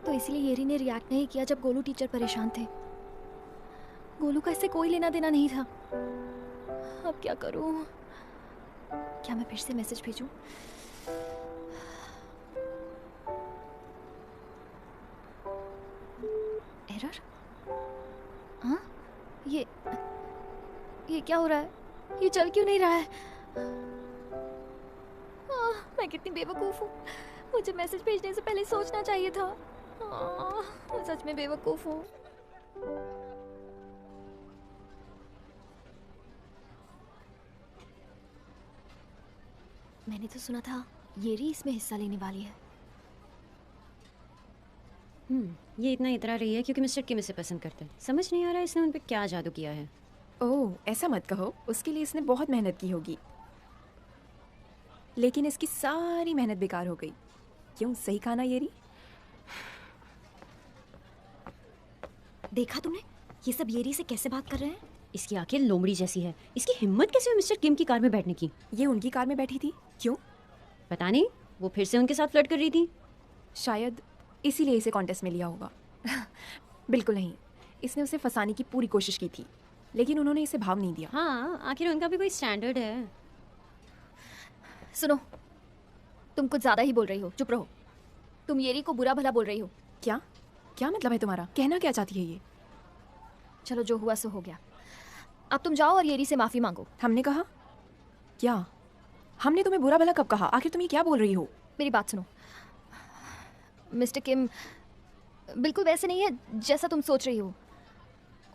तो इसलिए येरी ने रिएक्ट नहीं किया जब गोलू टीचर परेशान थे। गोलू का इससे कोई लेना देना नहीं था। अब क्या करूं? क्या मैं फिर से मैसेज भेजूं? एरर? हाँ? ये क्या हो रहा है? ये चल क्यों नहीं रहा है? मैं कितनी बेवकूफ हूँ। मुझे मैसेज भेजने से पहले सोचना चाहिए था। मैं सच में बेवकूफ हूँ। मैंने तो सुना था येरी इसमें हिस्सा लेने वाली है। ये इतना इतरा रही है क्योंकि मिस्टर किम इसे पसंद करते हैं। समझ नहीं आ रहा है इसने उन पे क्या जादू किया है। ओह, ऐसा मत कहो। उसके लिए इसने बहुत मेहनत की होगी, लेकिन इसकी सारी मेहनत बेकार हो गई। क्यों, सही कहा ना येरी? देखा तुमने ये सब येरी से कैसे बात कर रहे हैं? इसकी आंखें लोमड़ी जैसी है। इसकी हिम्मत कैसे हुई मिस्टर किम की कार में बैठने की? ये उनकी कार में बैठी थी। क्यों? पता नहीं, वो फिर से उनके साथ फ्लर्ट कर रही थी। शायद इसीलिए इसे कॉन्टेस्ट में लिया होगा। बिल्कुल नहीं, इसने उसे फंसाने की पूरी कोशिश की थी, लेकिन उन्होंने इसे भाव नहीं दिया। हाँ, आखिर उनका भी कोई स्टैंडर्ड है। सुनो, तुम कुछ ज्यादा ही बोल रही हो। चुप रहो। तुम येरी को बुरा भला बोल रही हो। क्या क्या मतलब है तुम्हारा? कहना क्या चाहती है ये? चलो, जो हुआ सो हो गया। अब तुम जाओ और येरी से माफी मांगो। हमने कहा क्या? हमने तुम्हें बुरा भला कब कहा? आखिर तुम ये क्या बोल रही हो? मेरी बात सुनो। मिस्टर किम बिल्कुल वैसे नहीं है जैसा तुम सोच रही हो।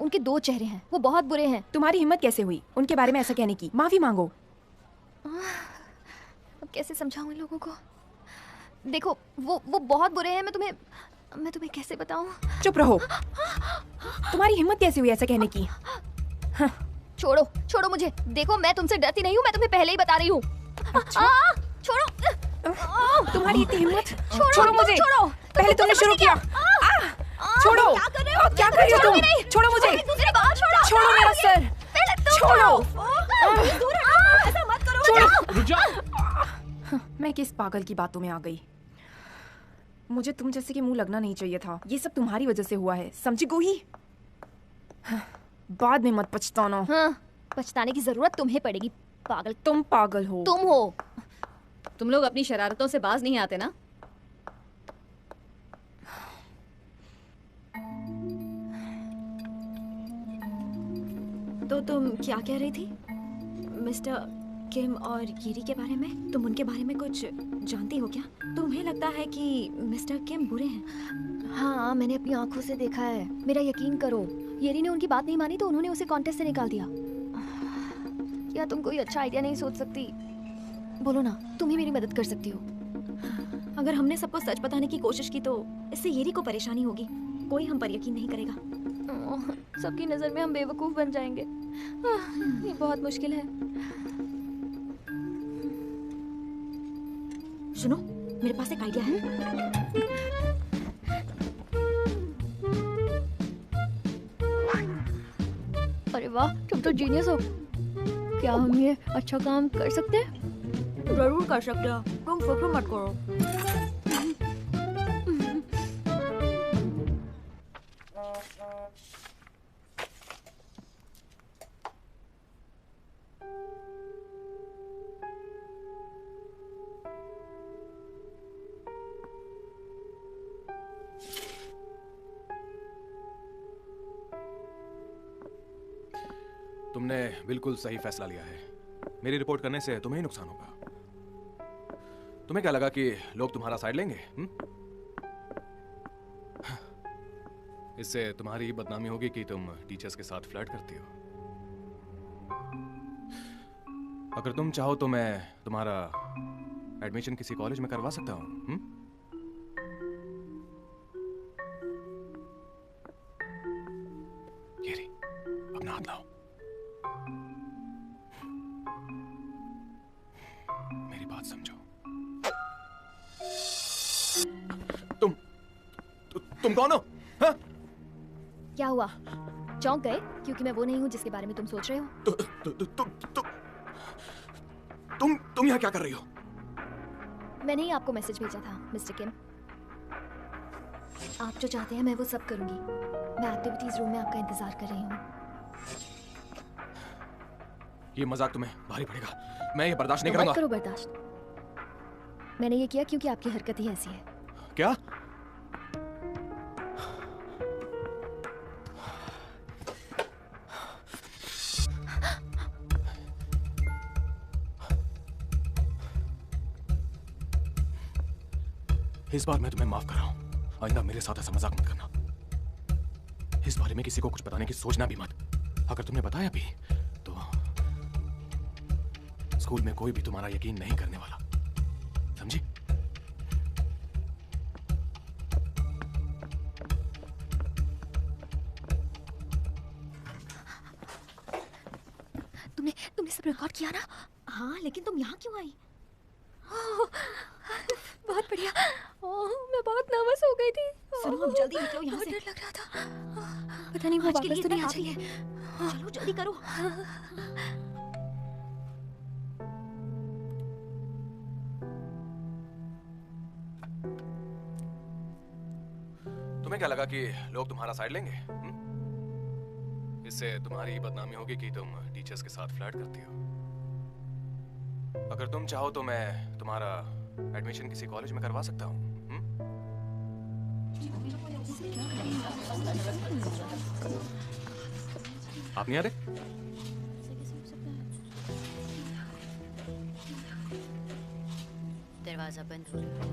उनके दो चेहरे हैं, वो बहुत बुरे हैं। तुम्हारी हिम्मत कैसे हुई उनके बारे में ऐसा कहने की? माफी मांगो। अब कैसे समझाऊं इन लोगों को? देखो, वो बहुत बुरे हैं। मैं तुम्हें कैसे बताऊं? चुप रहो। तुम्हारी हिम्मत कैसे हुई ऐसा कहने की? हाँ। छोड़ो मुझे। देखो, मैं तुमसे डरती नहीं हूँ। मैं तुम्हें पहले ही बता रही हूँ। अच्छा? छोड़ो। तुम्हारी इतनी हिम्मत? छोड़ो मुझे। पहले तुमने शुरू किया। छोड़ो। क्या कर रहे हो? क्या कर रही हो तुम? छोड़ो मुझे। छोड़ो मेरा सर। छोड़ो। ऐसा मत करो। छोड़ो। मैं किस पागल की बातों में आ गई? मुझे तुम जैसे के मुंह लगना नहीं चाहिए था। ये सब तुम्हारी वजह से हुआ है, समझी गोही? बाद में मत पछताना। हाँ, पछताने की जरूरत तुम्हें पड़ेगी। पागल। तुम पागल हो। तुम हो। तुम लोग अपनी शरारतों से बाज नहीं आते ना? तो तुम क्या कह रही थी मिस्टर किम और येरी के बारे में? तुम उनके बारे में कुछ जानती हो क्या? तुम्हें लगता है कि मिस्टर किम बुरे हैं? हाँ, मैंने अपनी आंखों से देखा है। मेरा यकीन करो। येरी ने उनकी बात नहीं मानी तो उन्होंने उसे कॉन्टेस्ट से निकाल दिया। क्या तुम कोई अच्छा आइडिया नहीं सोच सकती? बोलो ना, तुम ही मेरी मदद कर सकती हो। अगर हमने सबको सच बताने की कोशिश की तो इससे येरी को परेशानी होगी। कोई हम पर यकीन नहीं करेगा। सबकी नजर में हम बेवकूफ बन जाएंगे। ये बहुत मुश्किल है। सुनो, मेरे पास एक आइडिया है। अरे वाह, तुम तो जीनियस हो। क्या हम ये अच्छा काम कर सकते हैं? जरूर कर सकते हो। तुम फिक्र मत करो। तुमने बिल्कुल सही फैसला लिया है। मेरी रिपोर्ट करने से तुम्हें ही नुकसान होगा। तुम्हें क्या लगा कि लोग तुम्हारा साइड लेंगे? इससे तुम्हारी बदनामी होगी कि तुम टीचर्स के साथ फ्लर्ट करती हो। अगर तुम चाहो तो मैं तुम्हारा एडमिशन किसी कॉलेज में करवा सकता हूँ। येरी, अपना हाथ लाओ। मेरी बात समझो। तुम कौन हो? हाँ? क्या हुआ? चौंक गए क्योंकि मैं वो नहीं हूँ जिसके बारे में तुम सोच रहे हो? तुम यहाँ क्या कर रही हो? मैंने ही आपको मैसेज भेजा था मिस्टर किम। आप जो चाहते हैं मैं वो सब करूंगी। मैं एक्टिविटीज रूम में आपका इंतजार कर रही हूँ। ये मजाक तुम्हें भारी पड़ेगा, मैं ये बर्दाश्त नहीं मत करूंगा। करो बर्दाश्त। मैंने ये किया क्योंकि आपकी हरकत ही ऐसी है। क्या? इस बार मैं तुम्हें माफ कर रहा हूं। आइंदा मेरे साथ ऐसा मजाक मत करना। इस बारे में किसी को कुछ बताने की सोचना भी मत। अगर तुमने बताया भी तो स्कूल में कोई भी तुम्हारा यकीन नहीं करने वाला, समझी? तुमने सब रिकॉर्ड किया ना? हाँ, लेकिन तुम यहाँ क्यों आई? बहुत बढ़िया। मैं बहुत नर्वस हो गई थी। सुनो, अब जल्दी निकलो यहाँ से। डर लग रहा था। पता नहीं वो वापस तो नहीं आ जाएंगे। चलो जल्दी करो। तुम्हें क्या लगा कि लोग तुम्हारा साइड लेंगे? इससे तुम्हारी बदनामी होगी कि तुम टीचर्स के साथ फ्लर्ट करती हो। अगर तुम चाहो तो मैं तुम्हारा एडमिशन किसी कॉलेज में करवा सकता हूँ। आप नहीं आ रहे? दरवाजा बंद हो रहा है।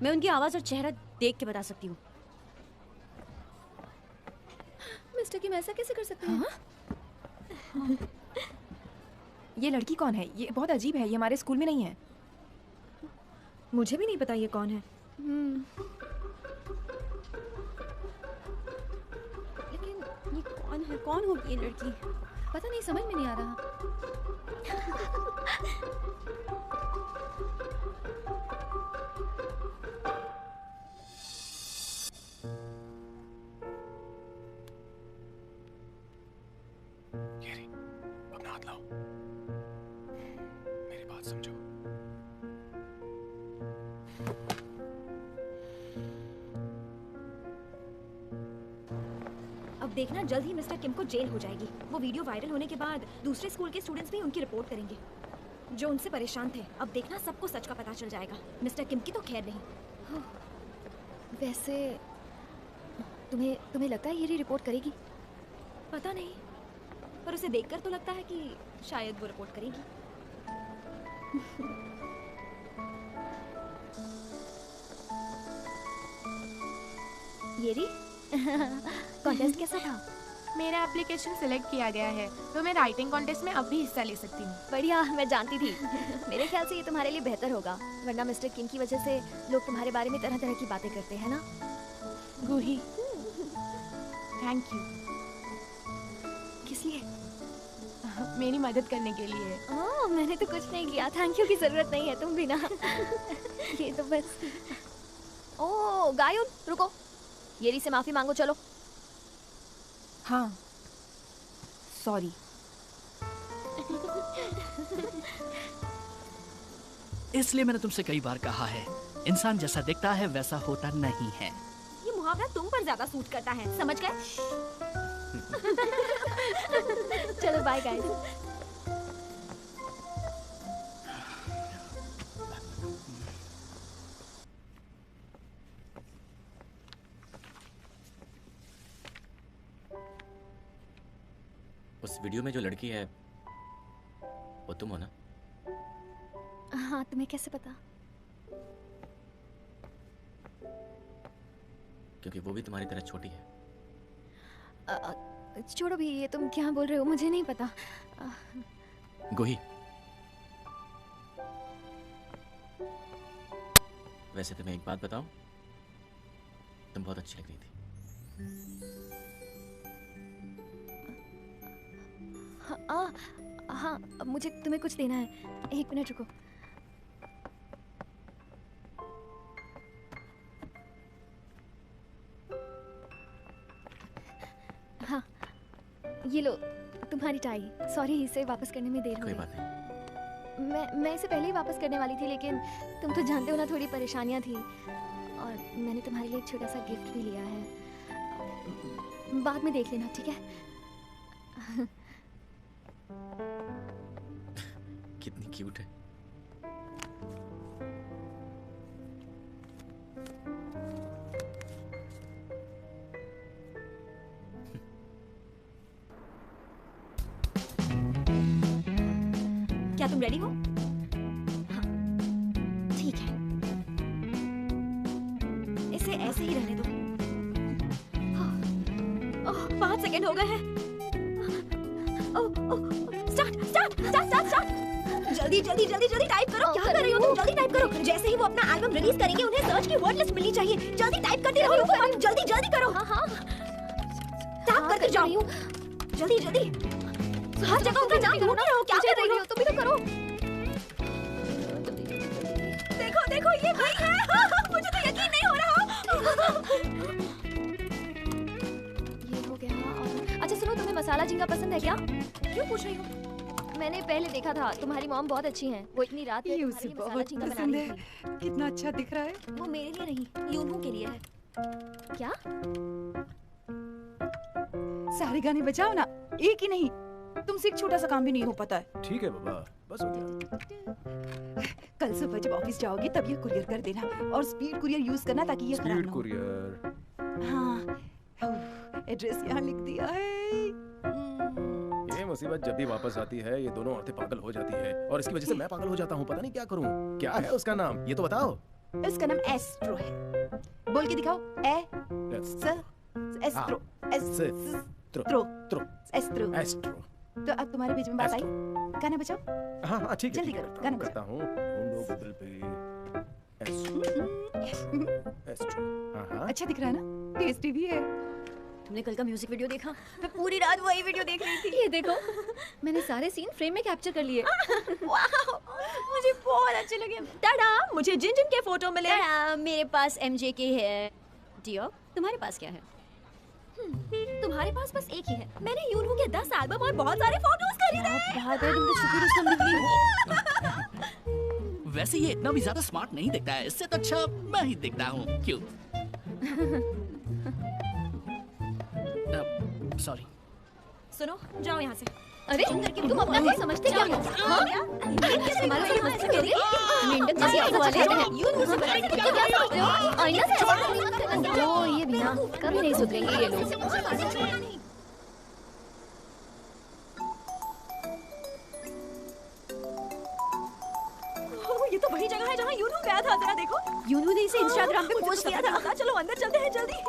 मैं उनकी आवाज और चेहरा देख के बता सकती हूँ। मिस्टर किम ऐसा कैसे कर सकते हैं? हाँ? ये लड़की कौन है? ये बहुत अजीब है, ये हमारे स्कूल में नहीं है। मुझे भी नहीं पता ये कौन है। लेकिन ये कौन है? कौन होगी ये लड़की? पता नहीं, समझ में नहीं आ रहा। अपना हाथ लाओ, मेरी बात समझो। अब देखना, जल्द ही मिस्टर किम को जेल हो जाएगी। वो वीडियो वायरल होने के बाद दूसरे स्कूल के स्टूडेंट्स भी उनकी रिपोर्ट करेंगे, जो उनसे परेशान थे। अब देखना, सबको सच का पता चल जाएगा। मिस्टर किम की तो खैर नहीं। वैसे तुम्हें लगता है ये रिपोर्ट करेगी? पता नहीं, पर उसे देखकर तो लगता है कि शायद वो रिपोर्ट करेगी। येरी, कॉन्टेस्ट कैसा था? मेरा एप्लीकेशन सिलेक्ट किया गया है, तो मैं राइटिंग कॉन्टेस्ट में अब भी हिस्सा ले सकती हूँ। बढ़िया, मैं जानती थी। मेरे ख्याल से ये तुम्हारे लिए बेहतर होगा, वरना मिस्टर किम की वजह से लोग तुम्हारे बारे में तरह तरह की बातें करते हैं ना। गुही, थैंक यू। किस लिए? मेरी मदद करने के लिए। मैंने तो कुछ नहीं किया, थैंक यू की जरूरत नहीं है, तुम भी ना। ये तो बस। ओ गायुन, रुको, येरी से माफी मांगो। चलो। हाँ, सॉरी। इसलिए मैंने तुमसे कई बार कहा है, इंसान जैसा दिखता है वैसा होता नहीं है। ये मुहावरा तुम पर ज्यादा सूट करता है, समझ गए? चलो बाय गाइस। उस वीडियो में जो लड़की है वो तुम हो ना? हाँ, तुम्हें कैसे पता? क्योंकि वो भी तुम्हारी तरह छोटी है। छोड़ो भी, ये तुम क्या बोल रहे हो, मुझे नहीं पता। गोही, वैसे तुम्हें एक बात बताऊं, तुम बहुत अच्छी लग रही थी। हाँ, मुझे तुम्हें कुछ देना है। एक मिनट रुको। हाँ, ये लो तुम्हारी टाई। सॉरी, इसे वापस करने में देर हो कोई गई। बात नहीं। मैं इसे पहले ही वापस करने वाली थी, लेकिन तुम तो जानते हो ना, थोड़ी परेशानियां थी। और मैंने तुम्हारे लिए एक छोटा सा गिफ्ट भी लिया है। बाद में देख लेना, ठीक है? कितनी क्यूट है। क्या तुम रेडी हो? हाँ, ठीक है। इसे ऐसे ही रहने दो। 5 सेकंड हो गए हैं। स्टार्ट। जल्दी टाइप करो। क्या कर रही हो तुम? जल्दी टाइप करो। जैसे ही वो अपना एल्बम रिलीज करेंगे, उन्हें सर्च की वर्ड लिस्ट मिलनी चाहिए। जल्दी टाइप करते रहो। जल्दी करो। हाँ। टाइप करते जाओ। जल्दी। हर जगह उनका नाम ढूंढ रहे हो। क्या कर रही हो? तुम भी तो करो। देखो ये वही है। मुझे तो यकीन नहीं हो रहा। ये हो गया। और अच्छा सुनो, तुम्हें मसाला झींगा पसंद है क्या? क्यों पूछ रही हो? मैंने पहले देखा था, तुम्हारी मॉम बहुत अच्छी हैं। वो इतनी रात में तुम्हारे लिए मसाला झींगा बना रही थी। कितना अच्छा दिख रहा है। वो मेरे लिए नहीं, यूनू के लिए है। क्या? सारे गाने बजाओ ना, एक ही नहीं। तुमसे एक छोटा सा काम भी नहीं हो पाता है। ठीक है बाबा, बस हो गया। कल सुबह जब ऑफिस जाओगे तब ये कुरियर कर देना, और स्पीड कुरियर यूज करना ताकि ये खराब स्पीड ना हो। कुरियर। हाँ, एड्रेस यहाँ लिख दिया है। ये मुसीबत जब भी वापस आती है, ये दोनों औरतें पागल हो जाती है, और इसकी वजह से मैं पागल हो जाता हूँ। पता नहीं क्या करूँ। क्या है उसका नाम, ये तो बताओ। इसका नाम एस्ट्रो है। बोल के दिखाओ। एस्ट्रो। एस्ट्रो। तो अब तुम्हारे बीच में बात आई। गाना बजाओ। हाँ ठीक है। जल्दी करो, गाना करता हूँ। गूगल पे एस्ट्रो। हाँ। अच्छा दिख रहा है ना? टेस्टी भी है। तुमने कल का म्यूजिक वीडियो देखा? मैं पूरी रात वही वीडियो देख रही थी। ये देखो, मैंने सारे सीन फ्रेम में कैप्चर कर लिए। वाह, मुझे बहुत अच्छे लगे। टाडा, मुझे जिन के फोटो मिले। मेरे पास MJ के है। डियो, तुम्हारे पास क्या है? तुम्हारे पास बस एक ही है। मैंने यूनू के 10 एल्बम और बहुत सारे फोटोज खरीदे हैं। बात है, तुम तो शुक्र उसका मिली। वैसे ये इतना भी ज्यादा स्मार्ट नहीं दिखता है, इससे तो अच्छा मैं ही दिखता हूँ। क्यों? सॉरी। सुनो, जाओ यहाँ से। अरे तुम अपना क्या समझते क्या हो? हमारे साथ मस्ती करोगे? मेंढक जैसी आंखों वाले हैं। यूनू से बड़ा क्या समझते हो? आईना से ऐसा लो, ये भी ना कभी नहीं सुधरेंगे ये लोग। ये तो वही जगह है जहाँ यूनू गया था। जरा देखो। यूनू ने इसे इंस्टाग्राम पे पोस्ट किया था। चलो अंदर चलते हैं जल्दी।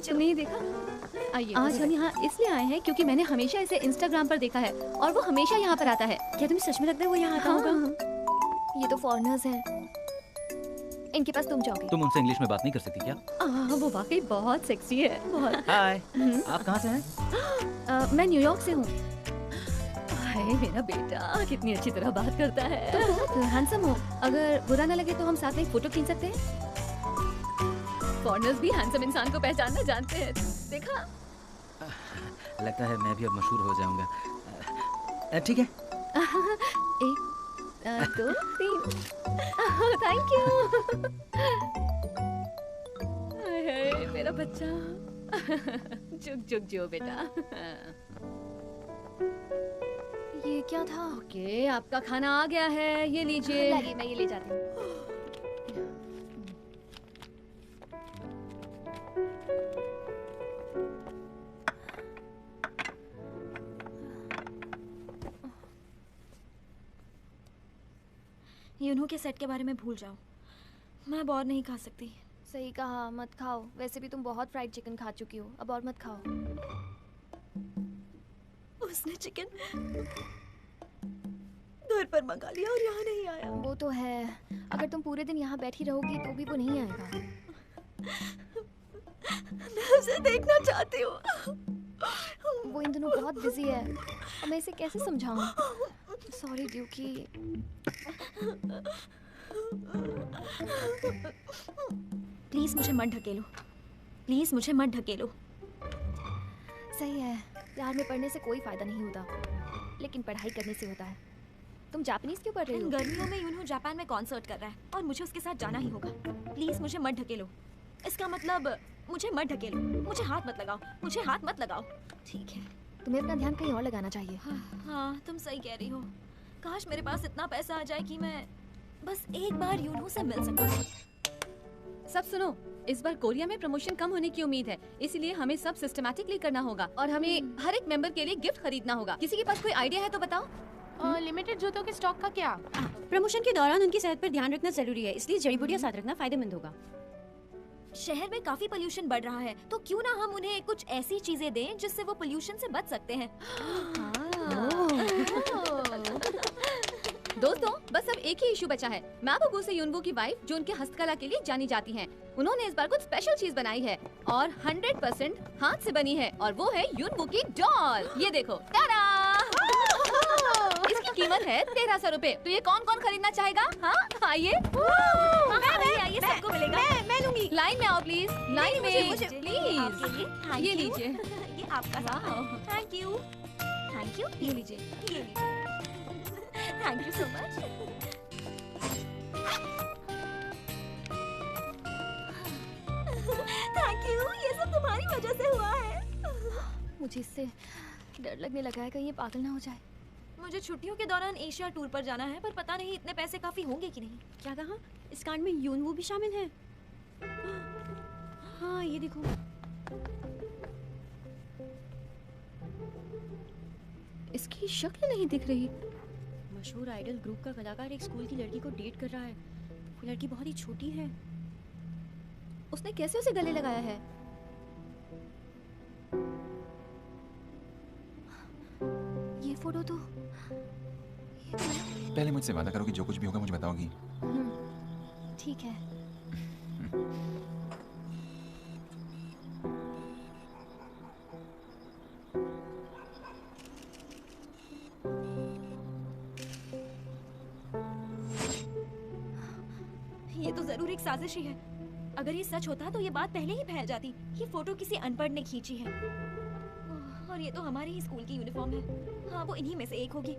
तुमने ये देखा? आइए, आज हम यहाँ इसलिए आए हैं क्योंकि मैंने हमेशा इसे इंस्टाग्राम पर देखा है और वो हमेशा यहाँ पर आता है। क्या तुम्हें सच में लगता है वो यहाँ आता होगा? ये तो फॉरेनर्स हैं। इनके पास तुम जाओगे। तुम उनसे इंग्लिश में बात नहीं कर सकती क्या? वो वाकई बहुत सेक्सी है। बहुत। हाय, आप कहाँ से हैं? मैं न्यूयॉर्क से हूँ। हाय मेरा बेटा, कितनी अच्छी तरह बात करता है। तुम बहुत हैंडसम हो। अगर बुरा ना लगे तो हम साथ में एक फोटो खींच सकते हैं? फॉरेनर्स भी हैंडसम इंसान को पहचानना जानते हैं। देखा? लगता है मैं भी अब मशहूर हो जाऊंगा। ठीक है। 1 2 3। Thank you. हाय मेरा बच्चा। जुग जो बेटा। ये क्या था? ओके, आपका खाना आ गया है, ये लीजिए। लाइए, मैं ये ले जाती हूँ। यूनू के सेट के बारे में भूल जाओ। मैं अब और नहीं खा सकती। सही कहा, मत खाओ। वैसे भी तुम बहुत फ्राइड चिकन खा चुकी हो, अब और मत खाओ। उसने चिकन घर पर मंगा लिया और यहाँ नहीं आया। वो तो है, अगर तुम पूरे दिन यहाँ बैठी रहोगी तो भी वो नहीं आएगा। मैं उसे देखना चाहती हूँ। वो इन दिनों वो बहुत बिजी है और मैं इसे कैसे समझाऊं? सॉरी ड्यूकी। प्लीज मुझे मत ढकेलो, प्लीज मुझे मत ढकेलो। सही है, प्यार में पढ़ने से कोई फायदा नहीं होता, लेकिन पढ़ाई करने से होता है। तुम जापानीज क्यों पढ़ रही हो? गर्मियों में यूनू जापान में कॉन्सर्ट कर रहा है और मुझे उसके साथ जाना ही होगा। प्लीज मुझे मत ढकेलो। इसका मतलब मुझे मत ढकेलो, मुझे हाथ मत लगाओ, मुझे हाथ मत लगाओ। ठीक है, तुम्हें अपना ध्यान कहीं और लगाना चाहिए। हाँ तुम सही कह रही हो। काश मेरे पास इतना पैसा आ जाए कि मैं बस एक बार यूनू से मिल सकूं। सब सुनो, इस बार कोरिया में प्रमोशन कम होने की उम्मीद है, इसलिए हमें सब सिस्टमैटिकली करना होगा और हमें हर एक मेंबर के लिए गिफ्ट खरीदना होगा। किसी के पास कोई आइडिया है तो बताओ। लिमिटेड जूतों के स्टॉक का क्या? प्रमोशन के दौरान उनकी सेहत पर ध्यान रखना जरूरी है, इसलिए जड़ी बूटियां साथ रखना फायदेमंद होगा। शहर में काफी पोल्यूशन बढ़ रहा है, तो क्यों ना हम उन्हें कुछ ऐसी चीजें दें जिससे वो पोल्यूशन से बच सकते हैं। दोस्तों, बस अब एक ही इशू बचा है। माबुगु से यूनवू की वाइफ, जो उनके हस्तकला के लिए जानी जाती हैं। उन्होंने इस बार कुछ स्पेशल चीज बनाई है और 100% हाथ से बनी है, और वो है यूनवू की डॉल। ये देखो, टाडा! इसकी कीमत है 1300 रुपए। तो ये कौन कौन खरीदना चाहेगा? हाँ आइए, आइए, सबको मिलेगा। मैं लूंगी। लाइन में आओ प्लीज, लाइन में मुझे प्लीज। ये लीजिए, ये आपका। Thank you, thank you. ये लीजिए, ये लीजिए। Thank you so much. Thank you, ये सब तुम्हारी वजह से हुआ है। मुझे इससे डर लगने लगा है कहीं ये पागल ना हो जाए। मुझे छुट्टियों के दौरान एशिया टूर पर जाना है, पर पता नहीं इतने पैसे काफी होंगे कि नहीं। क्या कहा? इस कांड में यूनवू भी शामिल है? हाँ ये देखो। इसकी शक्ल नहीं दिख रही। मशहूर आइडल ग्रुप का कलाकार एक स्कूल की लड़की को डेट कर रहा है। वो लड़की बहुत ही छोटी है। उसने कैसे उसे गले लगाया है? ये फोटो तो पहले मुझसे वादा करो कि जो कुछ भी होगा मुझे बताओगी। ठीक है। ये तो जरूर एक साजिश ही है। अगर ये सच होता तो ये बात पहले ही फैल जाती। ये फोटो किसी अनपढ़ ने खींची है, और ये तो हमारे ही स्कूल की यूनिफॉर्म है। हाँ, वो इन्हीं में से एक होगी।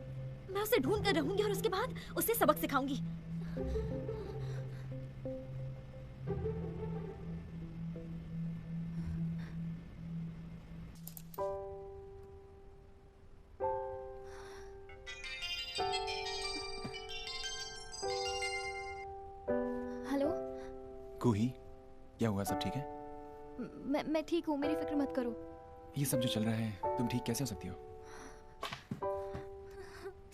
मैं उसे ढूंढ कर रहूंगी और उसके बाद उसे सबक सिखाऊंगी। हेलो कोही, क्या हुआ? सब ठीक है? मैं ठीक हूँ, मेरी फिक्र मत करो। ये सब जो चल रहा है, तुम ठीक कैसे हो सकती हो?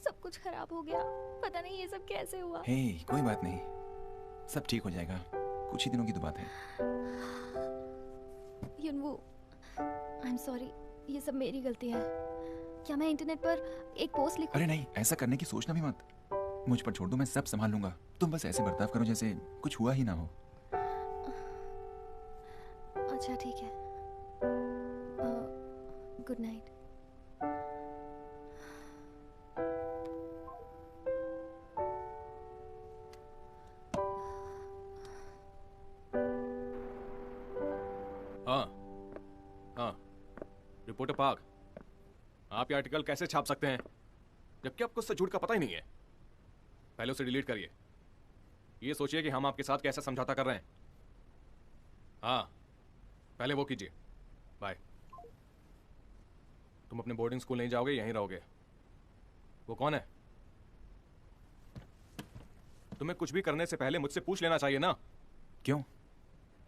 सब कुछ खराब हो गया, पता नहीं ये सब कैसे हुआ। हे, कोई बात नहीं, सब ठीक हो जाएगा। कुछ ही दिनों की तो बात है। यूनवू, आई एम सॉरी, ये सब मेरी गलती है। क्या मैं इंटरनेट पर एक पोस्ट लिखूं? अरे नहीं, ऐसा करने की सोचना भी मत। मुझ पर छोड़ दो, मैं सब संभाल लूंगा। तुम बस ऐसे बर्ताव करो जैसे कुछ हुआ ही ना हो। अच्छा ठीक है, गुड नाइट। हाँ, रिपोर्टर पार्क, आप ये आर्टिकल कैसे छाप सकते हैं जबकि आपको उससे झूठ का पता ही नहीं है? पहले उसे डिलीट करिए। ये सोचिए कि हम आपके साथ कैसा समझौता कर रहे हैं। हाँ, पहले वो कीजिए। बाय। तुम अपने बोर्डिंग स्कूल नहीं जाओगे, यहीं रहोगे। वो कौन है? तुम्हें कुछ भी करने से पहले मुझसे पूछ लेना चाहिए ना। क्यों?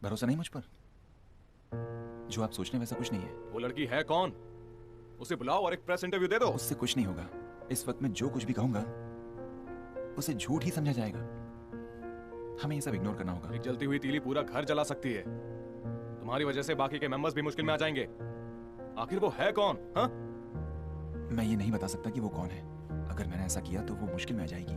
भरोसा नहीं मुझ पर? जो आप सोच रहे हैं वैसा कुछ नहीं है। वो लड़की है कौन? उसे बुलाओ और एक प्रेस इंटरव्यू दे दो। उससे कुछ नहीं होगा। इस वक्त मैं जो कुछ भी कहूंगा उसे झूठ ही समझा जाएगा। हमें ये सब इग्नोर करना होगा। एक जलती हुई तीली पूरा घर जला सकती है। तुम्हारी वजह से बाकी के मेंबर्स भी मुश्किल में आ जाएंगे। आखिर वो है कौन? हाँ? मैं ये नहीं बता सकता कि वो कौन है। अगर मैंने ऐसा किया तो वो मुश्किल में आ जाएगी।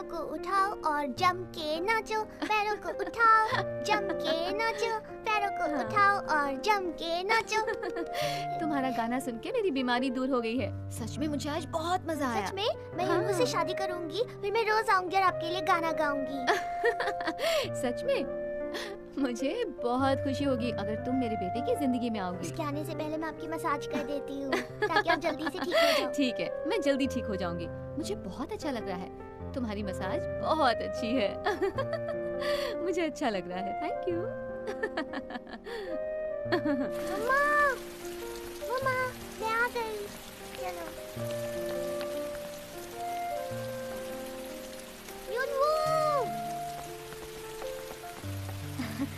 को उठाओ और जम के नाचो, पैरों को उठाओ, जम के नाचो, पैरों को उठाओ और जम के नाचो। तुम्हारा गाना सुन के मेरी बीमारी दूर हो गई है। सच में मुझे आज बहुत मजा आया। सच में मैं हिंदू से शादी करूंगी, फिर मैं रोज आऊंगी और आपके लिए गाना गाऊंगी। सच में मुझे बहुत खुशी होगी अगर तुम मेरे बेटे की जिंदगी में आओगी। उसके आने से पहले मैं आपकी मसाज कर देती हूँ ताकि आप जल्दी से ठीक हो जाओ। ठीक है, मैं जल्दी ठीक हो जाऊंगी। मुझे बहुत अच्छा लग रहा है, तुम्हारी मसाज बहुत अच्छी है। मुझे अच्छा लग रहा है, थैंक यू। मम्मा, मम्मा, मैं आ गई। चलो। युनवू,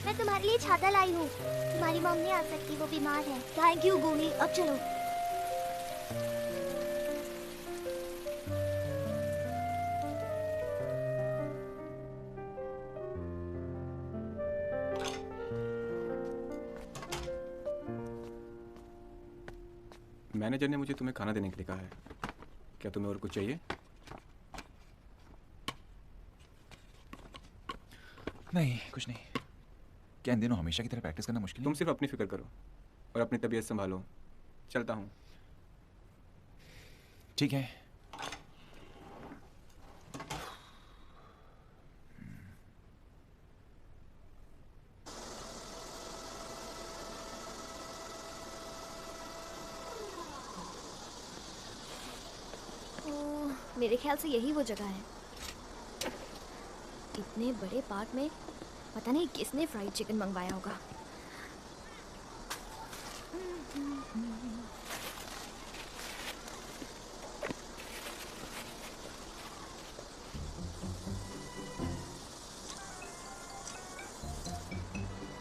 मैं तुम्हारे लिए छाता लाई हूँ। तुम्हारी मम्मी नहीं आ सकती, वो बीमार है। थैंक यू गोली, अब चलो। मैनेजर ने मुझे तुम्हें खाना देने के लिए कहा है। क्या तुम्हें और कुछ चाहिए? नहीं, कुछ नहीं। क्या इन दिनों हमेशा की तरह प्रैक्टिस करना मुश्किल है? तुम सिर्फ अपनी फिक्र करो और अपनी तबीयत संभालो। चलता हूँ। ठीक है। मेरे ख्याल से यही वो जगह है। इतने बड़े पार्क में पता नहीं किसने फ्राइड चिकन मंगवाया होगा।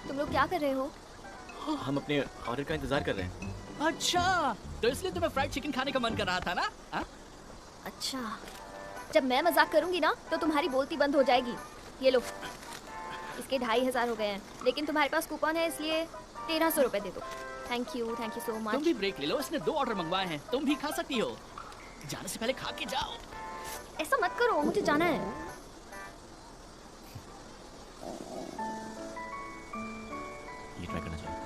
तुम लोग क्या कर रहे हो? हम अपने ऑर्डर का इंतजार कर रहे हैं। अच्छा, तो इसलिए तुम्हें फ्राइड चिकन खाने का मन कर रहा था ना? हा? अच्छा, जब मैं मजाक करूंगी ना तो तुम्हारी बोलती बंद हो जाएगी। ये लो, इसके 2500 हो गए हैं, लेकिन तुम्हारे पास कूपन है इसलिए 1300 रुपए दे दो। Thank you so much. तुम भी ब्रेक ले लो, इसने 2 ऑर्डर मंगवाए हैं, तुम भी खा सकती हो। जाने से पहले खा के जाओ। ऐसा मत करो, मुझे जाना है। ये ट्राई करना चाहिए।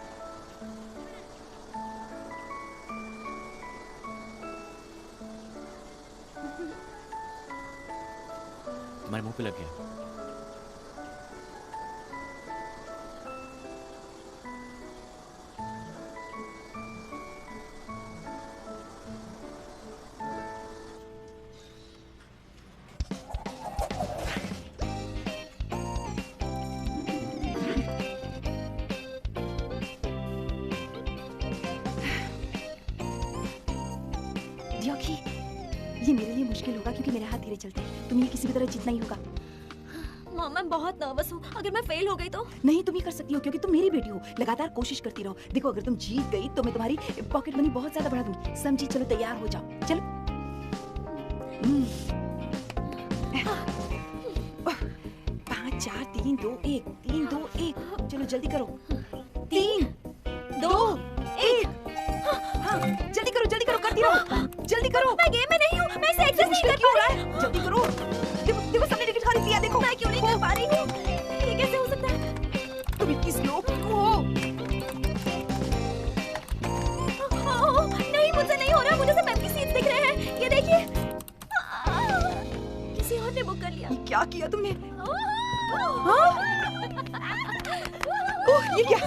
तुम्हारे मुंह पे लग गया। दियोखी, ये मेरे लिए मुश्किल होगा क्योंकि मेरे हाथ धीरे चलते हैं। तुम्हें किसी भी तरह जीतना ही होगा। मॉम, मैं बहुत नर्वस हूँ। अगर मैं फेल हो गई तो? नहीं, तुम ही कर सकती हो क्योंकि तुम मेरी बेटी हो। लगातार कोशिश करती रहो। देखो, अगर तुम जीत गई तो मैं तुम्हारी पॉकेट मनी बहुत ज्यादा बढ़ा दूंगी। समझी? चलो तैयार हो जाओ। चलो। 5 4 3 2 1 3 2 1। चलो जल्दी करो। 3 2 1। हाँ, जल्दी करो, जल्दी करो, करती रहो। जल्दी करो। मैं गेम में नहीं हूँ, मैं इसे एक्सेस नहीं कर पा रही हूँ। जल्दी करो। देखो, देखो सबने टिकट खरीद लिया। देखो मैं क्यों नहीं कर पा रही हूँ? ये कैसे हो सकता है? तुम इतनी स्लो क्यों हो? नहीं, मुझसे नहीं हो रहा। मुझे सिर्फ एम्प्टी सीट्स दिख रहे हैं। ये देखिए, किसी और ने बुक कर लिया। ये क्या किया तुमने? हाँ? ओह, ये क्या?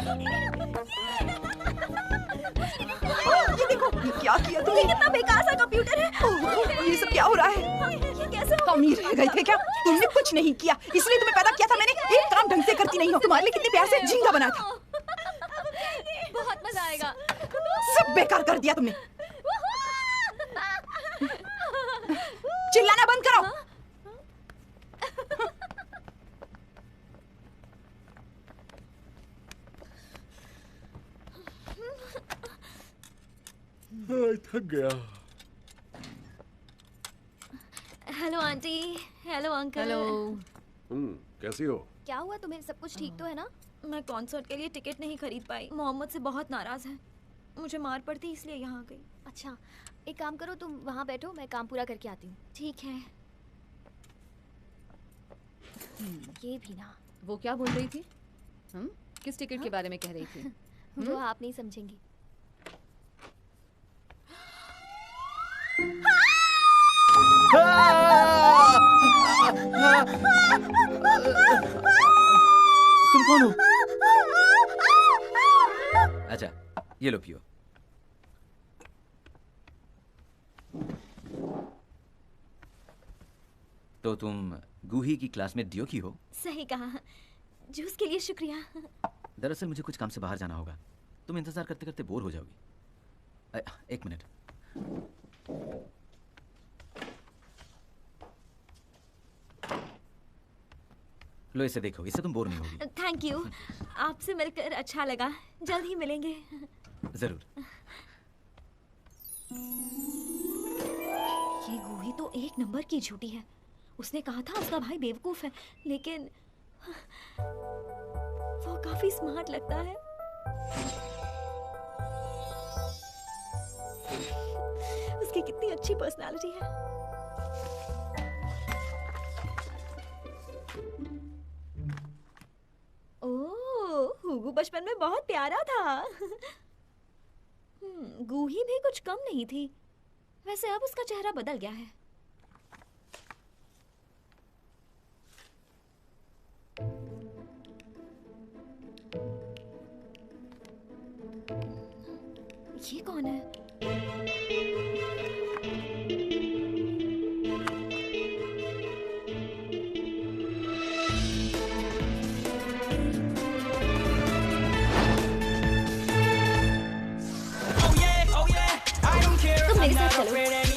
ये देखो, ये क्या किया तुमने? ये कितना बेकार सा कंप्यूटर है। ये सब क्या हो रहा है? ये कैसे हो? अमीर रह गए थे क्या? तुमने कुछ नहीं किया, इसलिए तुम्हें पैदा किया था मैंने। एक काम ढंग से करती नहीं हो। तुम्हारे लिए कितने प्यार से झींगा बना था। बहुत मजा आएगा। सब बेकार कर दिया तुमने। चिल्लाना बंद करो। थक गया। Hello aunty. Hello uncle. Hello. कैसी हो? क्या हुआ तुम्हें? सब कुछ ठीक तो है ना? मैं कॉन्सर्ट के लिए टिकट नहीं खरीद पाई। मोहम्मद से बहुत नाराज है। मुझे मार पड़ती इसलिए यहाँ आ गई। अच्छा, एक काम करो, तुम वहाँ बैठो, मैं काम पूरा करके आती हूँ। ठीक है। ये भी ना। वो क्या बोल रही थी? किस टिकट के बारे में कह रही थी? वो आप नहीं समझेंगी। तुम कौन हो? अच्छा, ये लो पियो। तो तुम गूही की क्लास में दियो की हो? सही कहा। जूस के लिए शुक्रिया। दरअसल मुझे कुछ काम से बाहर जाना होगा। तुम इंतजार करते करते बोर हो जाओगी। एक मिनट। लो इसे देखो, इससे तुम बोर नहीं होगी। Thank you. आपसे मिलकर अच्छा लगा। जल्द ही मिलेंगे। जरूर। ये गूही तो एक नंबर की झूठी है। उसने कहा था उसका भाई बेवकूफ है, लेकिन वो काफी स्मार्ट लगता है। उसकी कितनी अच्छी पर्सनालिटी है। ओह, हुगू बचपन में बहुत प्यारा था। गूही भी कुछ कम नहीं थी। वैसे अब उसका चेहरा बदल गया है। ये कौन है? तुम मेरे साथ चलो।